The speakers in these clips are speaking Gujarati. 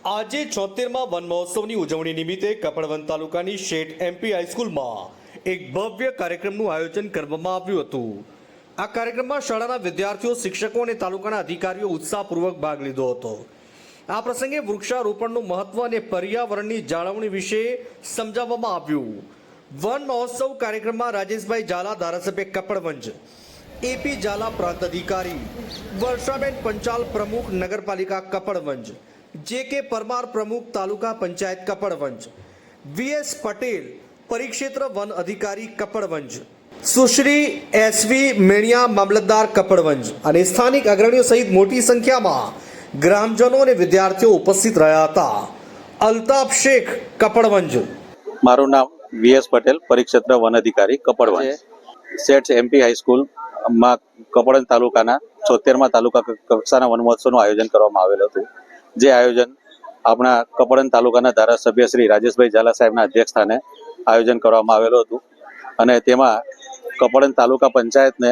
આજે 76મા વન મહોત્સવની ઉજવણી નિમિત્તે કપડવંત તાલુકાની શેઠ એમપી હાઈસ્કૂલમાં એક ભવ્ય કાર્યક્રમનું આયોજન કરવામાં આવ્યું હતું। આ કાર્યક્રમમાં શાળાના વિદ્યાર્થીઓ, શિક્ષકો અને તાલુકાના અધિકારીઓ ઉત્સાહપૂર્વક ભાગ લીધો હતો। આ પ્રસંગે વૃક્ષારોપણનું મહત્વ અને પર્યાવરણની જાળવણી વિશે સમજાવવામાં આવ્યું। વન મહોત્સવ કાર્યક્રમમાં રાજેશભાઈ ઝાલા, ધારાસભ્ય કપડવંજ, એપી ઝાલા, પ્રાંત અધિકારી વર્ષાબેન પંચાલ, પ્રમુખ નગરપાલિકા કપડવંજ, જે.કે. પરમાર, પ્રમુખ તાલુકા પંચાયત કપડવંજ, વી.એસ. પટેલ, પરિક્ષેત્ર વન અધિકારી કપડવંજ, સુશ્રી એસ.વી. મેણિયા, મામલતદાર કપડવંજ અને સ્થાનિક અગ્રણીઓ સહિત મોટી સંખ્યામાં ગ્રામજનો અને વિદ્યાર્થીઓ ઉપસ્થિત રહ્યા હતા। અલ્તાફ શેખ, કપડવંજ। મારું નામ વી.એસ. પટેલ, પરિક્ષેત્ર વન અધિકારી કપડવંજ। શેઠ એમપી હાઈસ્કૂલમાં કપડવંજ તાલુકાના 76મા તાલુકા કક્ષાના વન મહોત્સવનું આયોજન કરવામાં આવેલું હતું। જે આયોજન આપણા કપડવંજ તાલુકાના ધારાસભ્ય શ્રી રાજેશભાઈ ઝાલા સાહેબના અધ્યક્ષસ્થાને આયોજન કરવામાં આવેલું હતું અને તેમાં કપડવંજ તાલુકા પંચાયતને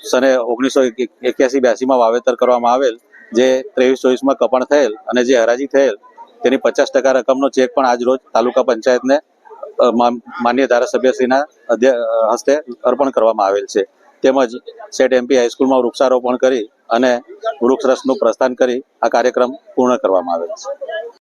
સને 1981-82માં વાવેતર કરવામાં આવેલ, જે 23-24માં કપણ થયેલ અને જે હરાજી થયેલ તેની 50% રકમનો ચેક પણ આજ રોજ તાલુકા પંચાયતને માન્ય ધારાસભ્યશ્રીના હસ્તે અર્પણ કરવામાં આવેલ છે। તેમજ શેઠ એમપી હાઈસ્કૂલમાં વૃક્ષારોપણ કરી અને વૃક્ષરસનું પ્રસ્થાન કરી આ કાર્યક્રમ પૂર્ણ કરવામાં આવેલ છે।